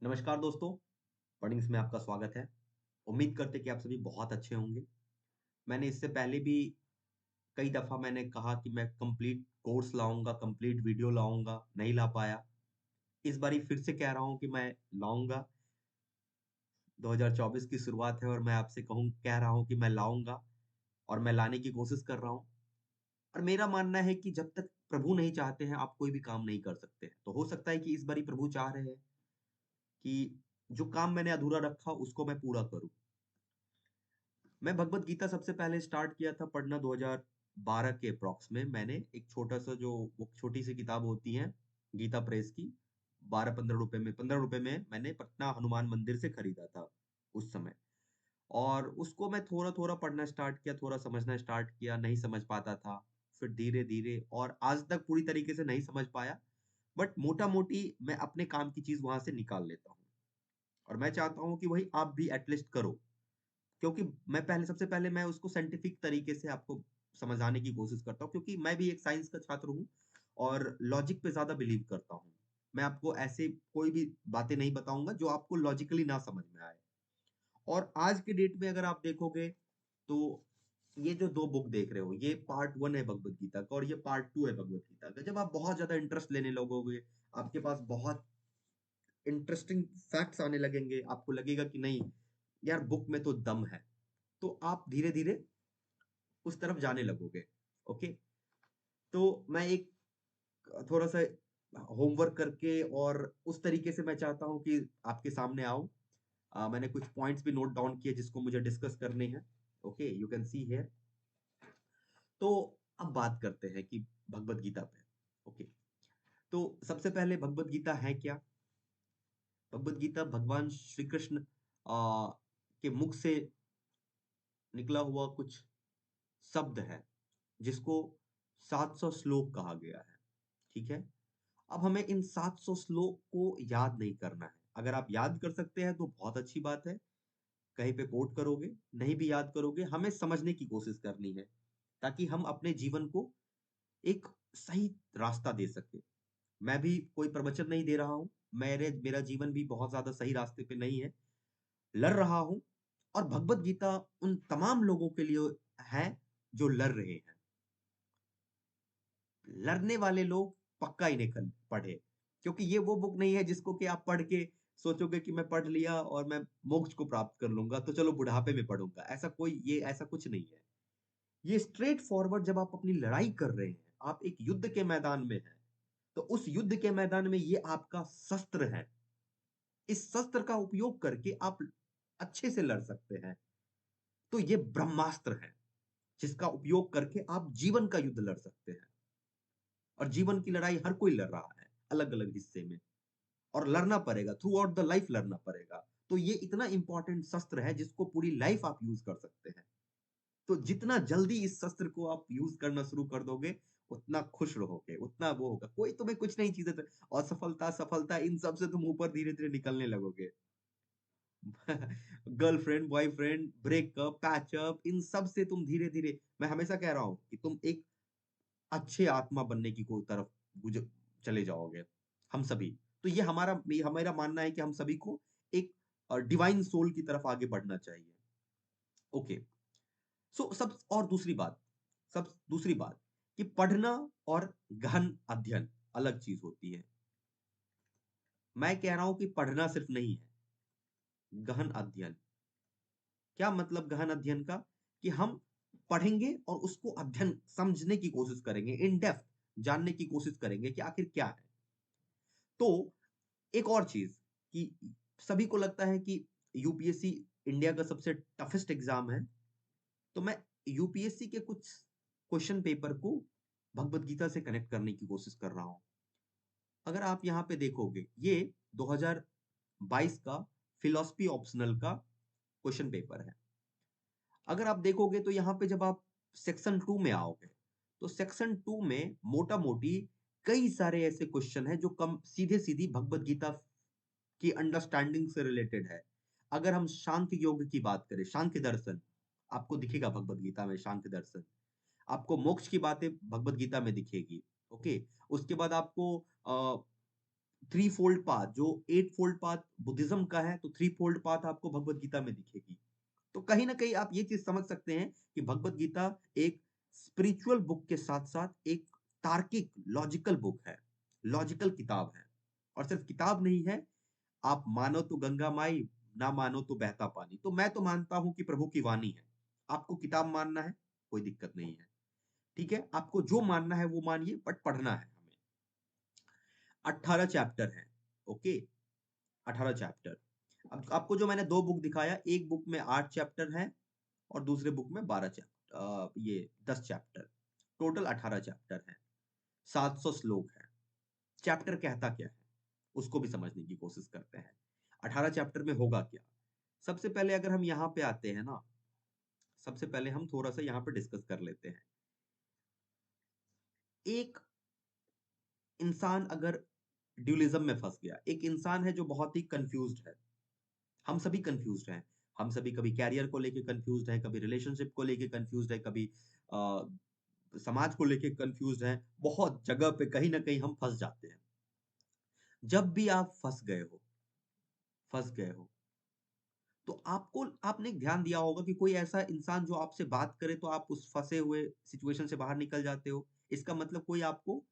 नमस्कार दोस्तों, पढ़िंग्स में आपका स्वागत है। उम्मीद करते हैं कि आप सभी बहुत अच्छे होंगे। मैंने इससे पहले भी कई दफ़ा मैंने कहा कि मैं कंप्लीट कोर्स लाऊँगा, कंप्लीट वीडियो लाऊँगा, नहीं ला पाया। इस बारी फिर से कह रहा हूँ कि मैं लाऊँगा। 2024 की शुरुआत है और मैं आपसे कह रहा हूँ कि मैं लाऊँगा और मैं लाने की कोशिश कर रहा हूँ। और मेरा मानना है कि जब तक प्रभु नहीं चाहते हैं, आप कोई भी काम नहीं कर सकते हैं। तो हो सकता है कि इस बारी प्रभु चाह रहे हैं कि जो काम मैंने अधूरा रखा, उसको मैं पूरा करूँ। मैं भगवत गीता सबसे पहले स्टार्ट किया था पढ़ना 2012 के अप्रॉक्स में। मैंने एक छोटा-सा जो वो छोटी-सी किताब होती है, गीता प्रेस की, 12-15 रुपए में 15 रुपए में मैंने पटना हनुमान मंदिर से खरीदा था उस समय। और उसको मैं थोड़ा-थोड़ा पढ़ना स्टार्ट किया, थोड़ा समझना स्टार्ट किया, नहीं समझ पाता था। फिर धीरे-धीरे और आज तक पूरी तरीके से नहीं समझ पाया, बट मोटा-मोटी मैं अपने काम की चीज़ वहाँ से निकाल लेता हूँ। और मैं चाहता हूँ कि वही आप भी एट लीस्ट करो। क्योंकि मैं पहले सबसे पहले मैं उसको साइंटिफिक तरीके से आपको समझाने की कोशिश करता हूँ क्योंकि मैं भी एक साइंस का छात्र हूँ और लॉजिक पे ज़्यादा बिलीव करता हूँ। मैं आपको ऐसे कोई भी बातें नहीं बताऊँगा जो आपको लॉजिकली ना समझ में आए। और आज के डेट में अगर आप देखोगे तो ये जो 2 बुक देख रहे हो, ये पार्ट 1 है भगवद गीता का और ये पार्ट 2 है भगवद गीता का। जब आप बहुत ज़्यादा इंटरेस्ट लेने लगोगे, आपके पास बहुत इंटरेस्टिंग फैक्ट्स आने लगेंगे, आपको लगेगा कि नहीं, यार बुक में तो दम है। तो आप धीरे-धीरे उस तरफ जाने लगोगे। ओके? तो मैं एक थोड़ा-सा होमवर्क करके और उस तरीके से मैं चाहता हूँ कि आपके सामने आऊँ। मैंने कुछ पॉइंट्स भी नोट डाउन किए जिसको मुझे डिस्कस करने हैं। Okay? You can see here. तो अब बात करते हैं कि भगवद गीता पे। ओके? तो सबसे पहले भगवद गीता है क्या? भगवद गीता भगवान श्री कृष्ण के मुख से निकला हुआ कुछ शब्द है, जिसको 700 श्लोक कहा गया है। ठीक है? अब हमें इन 700 श्लोक को याद नहीं करना है। अगर आप याद कर सकते हैं तो बहुत अच्छी बात है। कहीं पे कोट करोगे, नहीं भी याद करोगे, हमें समझने की कोशिश करनी है, ताकि हम अपने जीवन को एक सही रास्ता दे सकें। मैं भी कोई प्रवचन नहीं दे रहा हूँ। मेरा जीवन भी बहुत ज़्यादा सही रास्ते पे नहीं है। लड़ रहा हूँ और भगवत गीता उन तमाम लोगों के लिए है जो लड़ रहे हैं। लड़ने वाले लोग पक्का इन्हें पढ़े क्योंकि ये वो बुक नहीं है जिसको कि आप पढ़ के सोचोगे कि मैं पढ़ लिया और मैं मोक्ष को प्राप्त कर लूंगा तो चलो बुढ़ापे में पढ़ूंगा। ऐसा कुछ नहीं है। ये स्ट्रेट फॉरवर्ड, जब आप अपनी लड़ाई कर रहे हैं, आप एक युद्ध के मैदान में हैं, तो उस युद्ध के मैदान में ये आपका शस्त्र है। इस शस्त्र का उपयोग करके आप अच्छे से लड़ सकते हैं। तो ये ब्रह्मास्त्र है जिसका उपयोग करके आप जीवन का युद्ध लड़ सकते हैं। और जीवन की लड़ाई हर कोई लड़ रहा है अलग अलग हिस्से में, और लड़ना पड़ेगा, थ्रू आउट द लाइफ लड़ना पड़ेगा। तो ये इतना इंपॉर्टेंट शस्त्र है जिसको पूरी लाइफ आप यूज कर सकते हैं। तो जितना जल्दी इस शस्त्र को आप यूज करना शुरू कर दोगे, उतना खुश रहोगे, उतना वो होगा। कोई तुम्हें कुछ नहीं चीजें, असफलता सफलता इन सब से तुम ऊपर धीरे धीरे निकलने लगोगे। गर्लफ्रेंड, बॉयफ्रेंड, ब्रेकअप, पैचअप, इन सब से तुम धीरे धीरे, मैं हमेशा कह रहा हूं कि तुम एक अच्छे आत्मा बनने की को तरफ गुजर चले जाओगे, हम सभी। तो ये हमारा मानना है कि हम सभी को एक डिवाइन सोल की तरफ आगे बढ़ना चाहिए। ओके। सो सब और दूसरी बात कि पढ़ना और गहन अध्ययन अलग चीज होती है। मैं कह रहा हूं कि पढ़ना सिर्फ नहीं है, गहन अध्ययन। क्या मतलब गहन अध्ययन का? कि हम पढ़ेंगे और उसको अध्ययन समझने की कोशिश करेंगे, इन डेप्थ जानने की कोशिश करेंगे कि आखिर क्या है। तो एक और चीज कि सभी को लगता है कि यूपीएससी इंडिया का सबसे टफेस्ट एग्जाम है। तो मैं यूपीएससी के कुछ क्वेश्चन पेपर को भगवत गीता से कनेक्ट करने की कोशिश कर रहा हूं। अगर आप यहाँ पे देखोगे, ये 2022 का फिलोसफी ऑप्शनल का क्वेश्चन पेपर है। अगर आप देखोगे तो यहाँ पे जब आप सेक्शन 2 में आओगे, तो सेक्शन 2 में मोटा मोटी कई सारे ऐसे क्वेश्चन हैं जो कम सीधे सीधी भगवत गीता की अंडरस्टैंडिंग से रिलेटेड है। अगर हम सांख्य योग की बात करें, सांख्य दर्शन आपको दिखेगा भगवत गीता में, सांख्य दर्शन। आपको मोक्ष की बातें भगवत गीता में दिखेगी। ओके। उसके बाद आपको थ्री फोल्ड पाथ, जो एट फोल्ड पाथ बुद्धिज्म का है, तो थ्री फोल्ड पाथ आपको भगवत गीता में दिखेगी। तो कहीं ना कहीं आप ये चीज समझ सकते हैं कि भगवत गीता एक स्पिरिचुअल बुक के साथ साथ एक तार्किक लॉजिकल बुक है, लॉजिकल किताब है। और सिर्फ किताब नहीं है, आप मानो तो गंगा माई, ना मानो तो बहता पानी। तो मैं तो मानता हूं कि प्रभु की वाणी है। आपको किताब मानना है, कोई दिक्कत नहीं है, ठीक है, आपको जो मानना है वो मानिए, बट पढ़ना है हमें। 18 चैप्टर है, ओके, 18 चैप्टर। अब आपको जो मैंने दो बुक दिखाया, एक बुक में 8 चैप्टर है और दूसरे बुक में 12 चैप्टर, ये 10 चैप्टर, टोटल 18 चैप्टर है, 700 श्लोक है। चैप्टर कहता क्या है उसको भी समझने की कोशिश करते हैं। 18 चैप्टर में होगा क्या? सबसे पहले अगर हम यहाँ पे आते हैं ना, सबसे पहले हम थोड़ा सा यहाँ पे डिस्कस कर लेते हैं। एक इंसान अगर ड्यूलिज्म में फंस गया, एक इंसान है जो बहुत ही कंफ्यूज्ड है, हम सभी कंफ्यूज्ड हैं। हम सभी कभी कैरियर को लेके कंफ्यूज्ड हैं, कभी रिलेशनशिप को लेके कंफ्यूज्ड है, कभी आ, समाज को लेके कंफ्यूज्ड हैं। बहुत जगह पे कहीं ना कहीं हम फंस जाते हैं। जब भी आप फंस गए हो तो आपको, आपने ध्यान दिया होगा कि कोई ऐसा इंसान जो आपसे बात करे तो आप उस फंसे हुए सिचुएशन से बाहर निकल जाते हो। इसका मतलब कोई आपको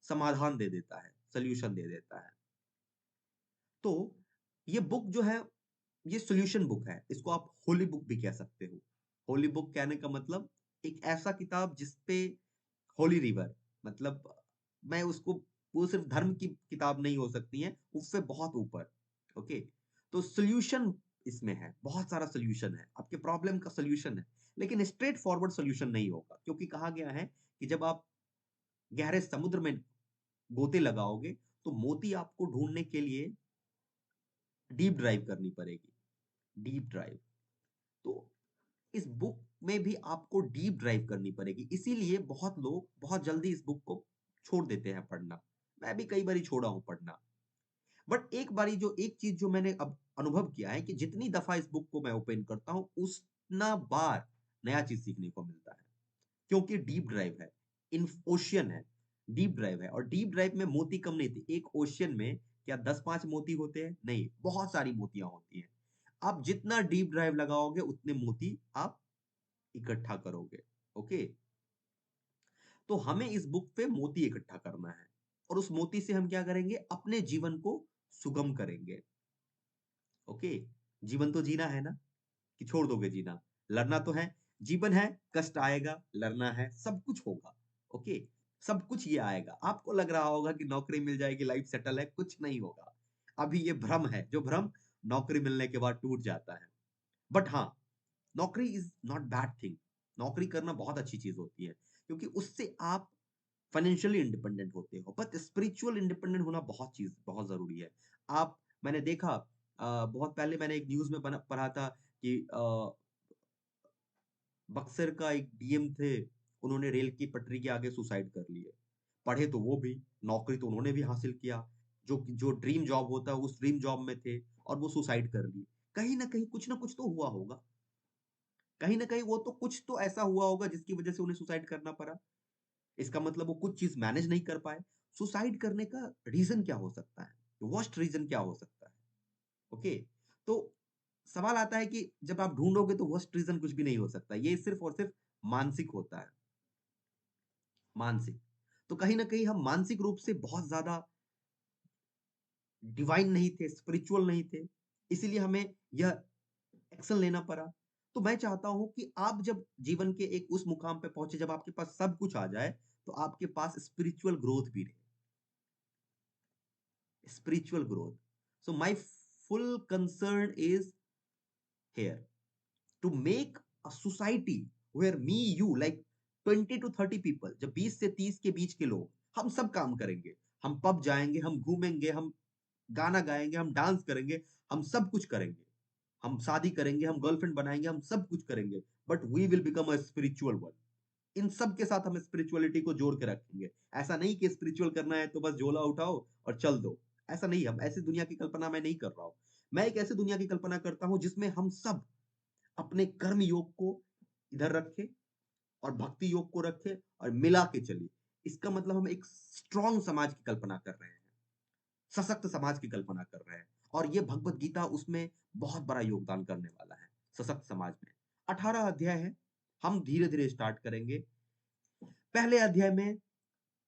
समाधान दे देता है, सोल्यूशन दे देता है। तो ये बुक जो है, ये सॉल्यूशन बुक है, इसको आप होली बुक भी कह सकते हो। होली बुक कहने का मतलब एक ऐसा किताब जिसपे होली रिवर, मतलब मैं उसको, वो सिर्फ धर्म की किताब नहीं हो सकती है, उससे बहुत ऊपर। ओके, तो सॉल्यूशन इसमें है, बहुत सारा सॉल्यूशन है, आपके प्रॉब्लम का सॉल्यूशन है। लेकिन स्ट्रेट फॉरवर्ड सॉल्यूशन नहीं होगा, क्योंकि कहा गया है कि जब आप गहरे समुद्र में गोते लगाओगे तो मोती आपको ढूंढने के लिए डीप ड्राइव करनी पड़ेगी, डीप ड्राइव। तो इस बुक में भी आपको डीप ड्राइव करनी पड़ेगी, इसीलिए बहुत लोग बहुत जल्दी इस बुक को छोड़ देते हैं पढ़ना। मैं भी कई बारी छोड़ा हूं पढ़ना। बट एक बारी, जो एक चीज जो मैंने अब अनुभव किया है कि जितनी दफा इस बुक को मैं ओपन करता हूं, उतना बार नया चीज सीखने को मिलता है, क्योंकि डीप ड्राइव है, इन ओशियन है, डीप ड्राइव है। और डीप ड्राइव में मोती कम नहीं थी, एक ओशियन में क्या 10-5 मोती होते हैं? नहीं, बहुत सारी मोतियां होती हैं। आप जितना डीप ड्राइव लगाओगे उतने मोती आप इकट्ठा करोगे। ओके, तो हमें इस बुक पे मोती इकट्ठा करना है, और उस मोती से हम क्या करेंगे? अपने जीवन को सुगम करेंगे। ओके, जीवन तो जीना है ना, कि छोड़ दोगे जीना? लड़ना तो है, जीवन है, कष्ट आएगा, लड़ना है, सब कुछ होगा। ओके, सब कुछ ये आएगा। आपको लग रहा होगा कि नौकरी मिल जाएगी, लाइफ सेटल है, कुछ नहीं होगा। अभी ये भ्रम है, जो भ्रम नौकरी मिलने के बाद टूट जाता है। बट हाँ, नौकरी इज नॉट बैड थिंग। नौकरी करना बहुत अच्छी चीज होती है, क्योंकि उससे आप फाइनेंशियली इंडिपेंडेंट होते हो। बट स्पिरिचुअल इंडिपेंडेंट होना बहुत जरूरी है। आप, मैंने देखा, बहुत पहले मैंने एक न्यूज में पढ़ा था कि बक्सर का एक डीएम थे, उन्होंने रेल की पटरी के आगे सुसाइड कर लिए। पढ़े तो वो भी, नौकरी तो उन्होंने भी हासिल किया, जो जो ड्रीम जॉब होता है उस ड्रीम जॉब में थे, और वो सुसाइड कर लिए। कहीं ना कुछ तो हुआ होगा, कहीं ना कहीं वो तो कुछ तो ऐसा हुआ होगा जिसकी वजह से उन्हें सुसाइड करना पड़ा। इसका मतलब वो कुछ चीज मैनेज नहीं कर पाए। सुसाइड करने का रीजन क्या हो सकता है? वर्स्ट रीजन क्या हो सकता है? ओके, तो सवाल आता है कि जब आप ढूंढोगे तो वर्स्ट रीजन कुछ भी नहीं हो सकता, ये सिर्फ और सिर्फ मानसिक होता है, मानसिक। तो कहीं ना कहीं हम मानसिक रूप से बहुत ज्यादा डिवाइन नहीं थे, स्पिरिचुअल नहीं थे, इसीलिए हमें यह एक्शन लेना पड़ा। तो मैं चाहता हूं कि आप जब जीवन के एक उस मुकाम पे पहुंचे, जब आपके पास सब कुछ आ जाए, तो आपके पास स्पिरिचुअल ग्रोथ भी रहे, spiritual growth. So my full concern is here to make a society where me, you, like 20 to 30 people, जब 20 से 30 के बीच के लोग, हम सब काम करेंगे, हम पब जाएंगे, हम घूमेंगे, हम गाना गाएंगे, हम डांस करेंगे, हम सब कुछ करेंगे, हम शादी करेंगे, हम गर्लफ्रेंड बनाएंगे, हम सब कुछ करेंगे, but we will become a spiritual one. इन सब के साथ हम स्पिरिचुअलिटी को जोड़ के रखेंगे। ऐसा नहीं कि स्पिरिचुअल करना है तो बस झोला उठाओ और चल दो, ऐसा नहीं। हम ऐसी दुनिया की कल्पना मैं नहीं कर रहा हूं। मैं एक ऐसी दुनिया की कल्पना करता हूं जिसमें हम सब अपने कर्म योग को इधर रखे और भक्ति योग को रखे और मिला के चलिए। इसका मतलब हम एक स्ट्रॉन्ग समाज की कल्पना कर रहे हैं। सशक्त समाज की कल्पना कर रहे हैं और ये भगवत गीता उसमें बहुत बड़ा योगदान करने वाला है, सशक्त समाज में। 18 अध्याय है, हम धीरे-धीरे स्टार्ट करेंगे। पहले अध्याय में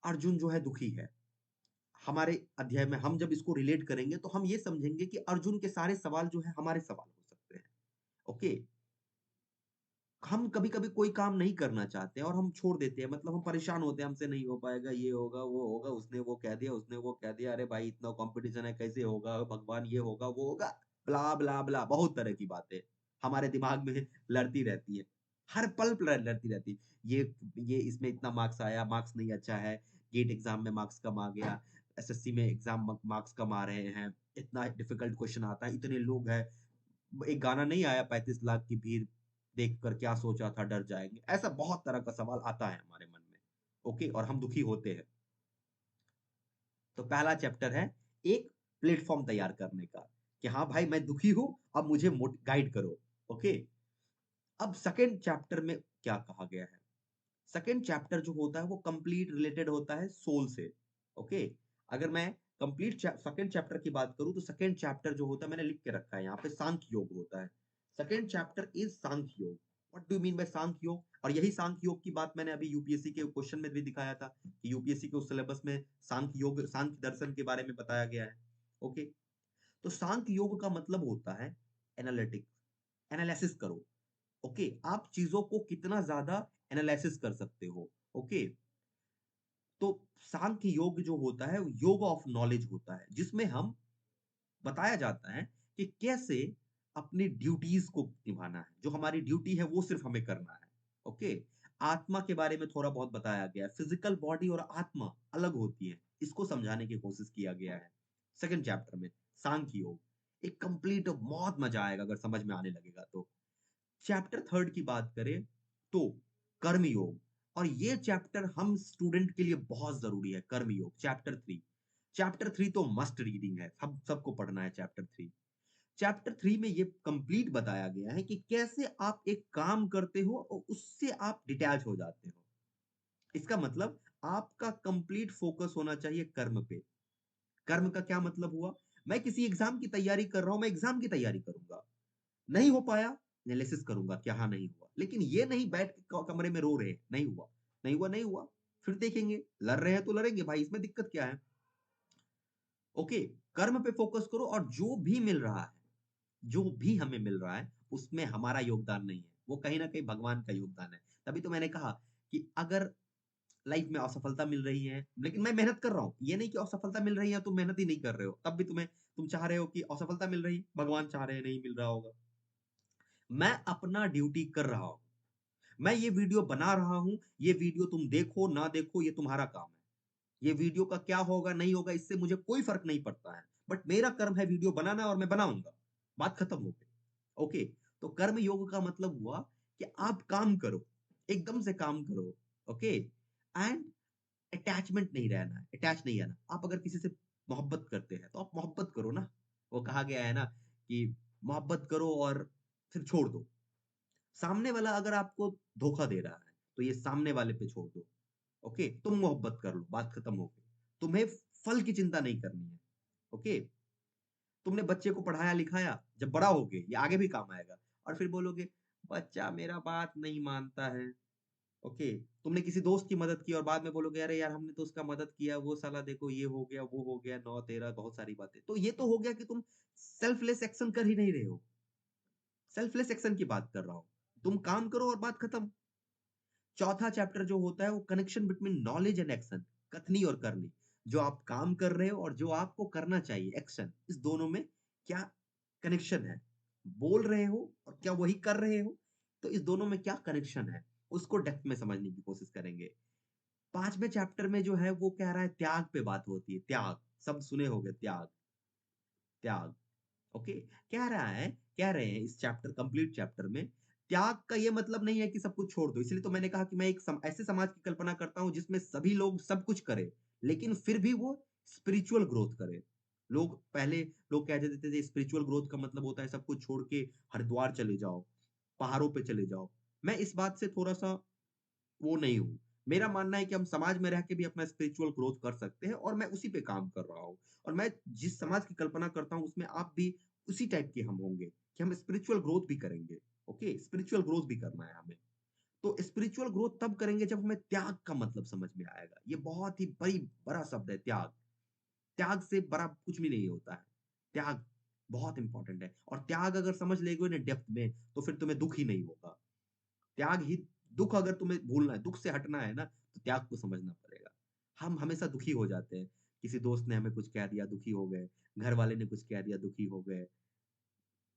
अर्जुन जो है दुखी है। हमारे अध्याय में हम जब इसको रिलेट करेंगे तो हम ये समझेंगे कि अर्जुन के सारे सवाल जो है हमारे सवाल हो सकते हैं। ओके? हम कभी-कभी कोई काम नहीं करना चाहते हैं और हम छोड़ देते हैं, मतलब हम परेशान होते हैं, हमसे नहीं हो पाएगा, ये होगा, उसने वो कह दिया, उसने वो कह दिया, अरे भाई इतना कॉम्पिटिशन है, कैसे होगा, भगवान ये होगा, वो होगा, ब्ला, ब्ला, ब्ला, बहुत तरह की बातें हमारे दिमाग में लड़ती रहती है। हर पल लड़ती रहती है। ये इसमें इतना मार्क्स आया, मार्क्स नहीं अच्छा है, गेट एग्ज़ाम में मार्क्स कम आ गया, एसएससी में एग्ज़ाम मार्क्स कम आ रहे हैं, इतना डिफिकल्ट क्वेश्चन आता है, इतने लोग हैं। एक गाना नहीं आया 35 लाख की भीड़ देखकर क्या सोचा था डर जाएँगे। ऐसा बहुत तरह का सवाल आता है हमारे मन में। ओके? और हम दुखी होते हैं। तो पहला चैप्टर है एक प्लेटफ़ॉर्म तैयार करने का, कि हाँ भाई मैं दुखी हूँ, अब मुझे गाइड करो। ओके? अब सेकंड चैप्टर में क्या कहा गया है? सेकंड चैप्टर जो होता है वो कंप्लीट रिलेटेड होता है सोल से। ओके? अगर मैं कंप्लीट सेकंड चैप्टर की बात करूँ तो सेकंड चैप्टर जो होता है मैंने लिख के रखा है यहाँ पे, सांख्य योग होता है। Second chapter is Sankhya Yoga. What do you mean by Sankhya Yoga? और यही सांख्य योग की बात मैंने अभी यूपीएससी के क्वेश्चन में भी दिखाया था कि यूपीएससी के उस सिलेबस में सांख्य योग, सांख्य दर्शन के बारे में बताया गया है। ओके? तो सांख्य योग का मतलब होता है एनालिटिक्स, एनालिसिस करो। ओके? आप चीज़ों को कितना ज़्यादा एनालिसिस कर सकते हो। ओके? तो सांख्य योग जो होता है, योग ऑफ नॉलेज होता है, जिसमें हम बताया जाता है कि कैसे अपनी ड्यूटीज को निभाना है। जो हमारी ड्यूटी है वो सिर्फ हमें करना है। ओके? आत्मा के बारे में थोड़ा बहुत बताया गया है। फिजिकल बॉडी और आत्मा अलग होती है। इसको समझाने की कोशिश किया गया है। सेकंड चैप्टर में सांख्य योग। एक कंप्लीट बहुत मजा आएगा अगर समझ में आने लगेगा तो। चैप्टर थर्ड की बात करें तो कर्म योग, और ये चैप्टर हम स्टूडेंट के लिए बहुत जरूरी है। कर्म योग चैप्टर थ्री। चैप्टर थ्री तो मस्ट रीडिंग है, सब सबको पढ़ना है चैप्टर थ्री। चैप्टर थ्री में ये कंप्लीट बताया गया है कि कैसे आप एक काम करते हो और उससे आप डिटैच हो जाते हो। इसका मतलब आपका कंप्लीट फोकस होना चाहिए कर्म पे। कर्म का क्या मतलब हुआ? मैं किसी एग्जाम की तैयारी कर रहा हूं, मैं एग्जाम की तैयारी करूंगा, नहीं हो पाया, एनालिसिस करूँगा क्या हाँ नहीं हुआ। लेकिन ये नहीं बैठ के कमरे में रो रहे हैं, नहीं हुआ, नहीं हुआ, नहीं हुआ। फिर देखेंगे, लड़ रहे हैं तो लड़ेंगे भाई, इसमें दिक्कत क्या है? ओके, कर्म पे फोकस करो और जो भी मिल रहा है, जो भी हमें मिल रहा है, उसमें हमारा योगदान नहीं है। वो कहीं न कहीं भगवान का योगदान है। तभी तो मैंने कहा कि अगर लाइफ में असफलता मिल रही है, लेकिन मैं मेहनत कर रहा हूँ। ये नहीं कि असफलता मिल रही है, तुम मेहनत ही नहीं कर रहे हो। तब भी तुम चाह रहे हो कि असफलता मिल रही, भगवान चाह रहे हैं नहीं मिल रहा होगा। मैं अपना ड्यूटी कर रहा हूँ। मैं ये वीडियो बना रहा हूँ, ये वीडियो तुम देखो ना देखो ये तुम्हारा काम है। ये वीडियो का क्या होगा नहीं होगा इससे मुझे कोई फ़र्क नहीं पड़ता है। बट मेरा कर्म है वीडियो बनाना और मैं बनाऊँगा। बात खत्म हो गई। ओके, तो कर्म योग का मतलब हुआ कि आप काम करो, एकदम से काम करो। ओके? एंड अटैचमेंट नहीं रहना है, अटैच नहीं रहना। आप अगर किसी से मोहब्बत करते हैं, तो आप मोहब्बत करो ना। वो कहा गया है ना कि मोहब्बत करो और फिर छोड़ दो। सामने वाला अगर आपको धोखा दे रहा है, तो ये सामने वाले पे छोड़ दो। ओके? तुम मोहब्बत कर लो, बात खत्म हो गई। तुम्हें फल की चिंता नहीं करनी है। ओके? तुमने बच्चे को पढ़ाया-लिखाया, जब बड़ा हो गए, ये आगे भी काम आएगा और फिर बोलोगे, "बच्चा मेरा बात नहीं मानता है।" ओके? तुमने किसी दोस्त की मदद की और बाद में बोलोगे, "अरे यार, हमने तो उसका मदद किया, वो साला देखो ये हो गया, वो हो गया, नौ तेरह" बहुत सारी बातें। तो ये तो हो गया कि तुम सेल्फलेस एक्शन कर ही नहीं रहे हो। सेल्फलेस एक्शन की बात कर रहा हूँ। तुम काम करो और बात खत्म। चौथा चैप्टर जो होता है वो connection between knowledge and action, कथनी और करनी। जो आप काम कर रहे हो और जो आपको करना चाहिए एक्शन, इस दोनों में क्या कनेक्शन है? बोल रहे हो और क्या वही कर रहे हो? तो इस दोनों में क्या कनेक्शन है? उसको डेप्थ में समझने की कोशिश करेंगे। 5वें चैप्टर में जो है वो कह रहा है त्याग पे बात होती है, त्याग। शब्द सुने होंगे त्याग, त्याग। ओके? कह रहे हैं इस चैप्टर कंप्लीट चैप्टर में, त्याग का ये मतलब नहीं है कि सब कुछ छोड़ दो। इसलिए तो मैंने कहा कि मैं एक ऐसे समाज की कल्पना करता हूँ जिसमें सभी लोग सब कुछ करें, लेकिन फिर भी वो स्पिरिचुअल ग्रोथ करें। पहले लोग कह देते थे स्पिरिचुअल ग्रोथ का मतलब होता है सब कुछ छोड़ के हरिद्वार चले जाओ, पहाड़ों पे चले जाओ। मैं इस बात से थोड़ा-सा वो नहीं हूँ। मेरा मानना है कि हम समाज में रह के भी अपना स्पिरिचुअल ग्रोथ कर सकते हैं और मैं उसी पे काम कर रहा हूँ। और मैं जिस समाज की कल्पना करता हूँ उसमें आप भी उसी टाइप के हम होंगे कि हम स्पिरिचुअल ग्रोथ भी करेंगे। ओके? स्पिरिचुअल ग्रोथ भी करना है हमें। तो स्पिरिचुअल ग्रोथ तब करेंगे जब हमें त्याग का मतलब समझ में आएगा। ये बहुत ही बड़ा शब्द है त्याग। त्याग से बड़ा कुछ भी नहीं होता है। त्याग बहुत इम्पोर्टेंट है और त्याग अगर समझ लेगे ना डेप्थ में तो फिर तुम्हें दुःख ही नहीं होगा। त्याग ही दुःख अगर तुम्हें भूलना है, दुःख से हटना है ना, तो त्याग को समझना पड़ेगा। हम हमेशा दुखी हो जाते हैं। किसी दोस्त ने हमें कुछ कह दिया, दुखी हो गए। घर वाले ने कुछ कह दिया, दुखी हो गए।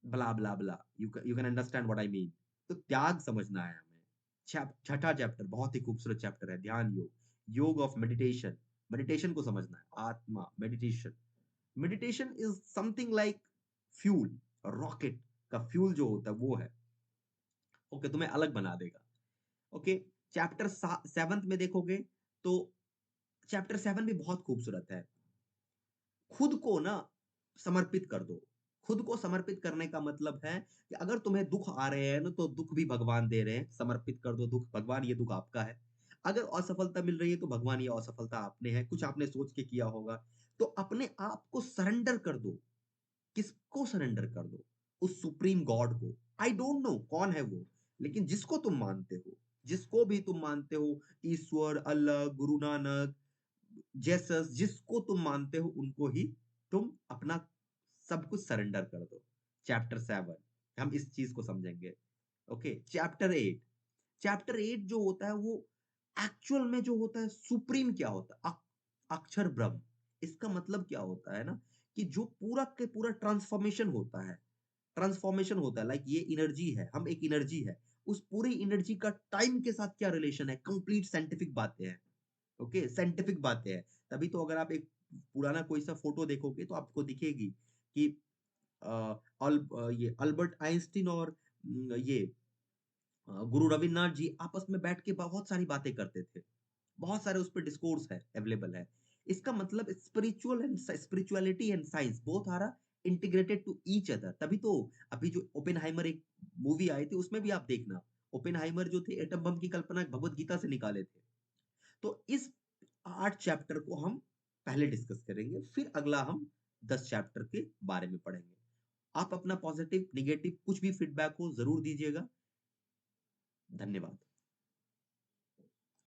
Blah, blah, blah. You can understand what I mean. तो त्याग समझना है हमें। छठा चैप्टर बहुत ही खूबसूरत चैप्टर है, ध्यान योग। योग ऑफ मेडिटेशन। मेडिटेशन को समझना है, आत्मा, meditation. Meditation is something like fuel, rocket का फ्यूल जो होता है वो है। ओके, तुम्हें अलग बना देगा। ओके, चैप्टर 7th में देखोगे तो चैप्टर 7 भी बहुत खूबसूरत है। खुद को ना समर्पित कर दो। खुद को समर्पित करने का मतलब है कि अगर तुम्हें दुःख आ रहे हैं ना, तो दुःख भी भगवान दे रहे हैं। समर्पित कर दो दुःख, भगवान ये दुःख आपका है। अगर असफलता मिल रही है तो भगवान ये असफलता आपने है, कुछ आपने सोच के किया होगा। तो अपने आप को सरेंडर कर दो। किसको सरेंडर कर दो? उस सुप्रीम गॉड को। आई डोंट नो कौन है वो, लेकिन जिसको तुम मानते हो, जिसको भी तुम मानते हो, ईश्वर, अल्लाह, गुरु नानक, जेसस, जिसको तुम मानते हो उनको ही तुम अपना सब कुछ सरेंडर कर दो। चैप्टर 7 हम इस चीज को समझेंगे। ओके, चैप्टर 8 जो होता है वो एक्चुअल में जो होता है सुप्रीम क्या होता है, अक्षर ब्रह्म। इसका मतलब क्या होता है ना, कि जो पूरा के पूरा ट्रांसफॉर्मेशन होता है। ट्रांसफॉर्मेशन होता है, लाइक ये एनर्जी है, हम एक एनर्जी है। उस पूरी एनर्जी का टाइम के साथ क्या रिलेशन है, कंप्लीट साइंटिफिक बातें हैं। ओके, साइंटिफिक बातें हैं। तभी तो अगर आप एक पुराना कोई सा फोटो देखोगे तो आपको दिखेगी कि ये अल्बर्ट आइंस्टीन और ये गुरु रविन्द्रनाथ जी आपस में बैठ के बहुत सारी बातें करते थे। बहुत सारे उस पे डिस्कोर्स है, अवेलेबल है। इसका मतलब spirituality and science both are integrated to each other. तभी तो अभी जो ओपेनहाइमर एक मूवी आई थी उसमें भी आप देखना, ओपेनहाइमर जो थे एटम बम की कल्पना भगवत गीता से निकाले थे। तो इस 8 चैप्टर को हम पहले डिस्कस करेंगे, फिर अगला हम 10 चैप्टर के बारे में पढ़ेंगे। आप अपना पॉजिटिव, नेगेटिव कुछ भी फीडबैक हो जरूर दीजिएगा। धन्यवाद।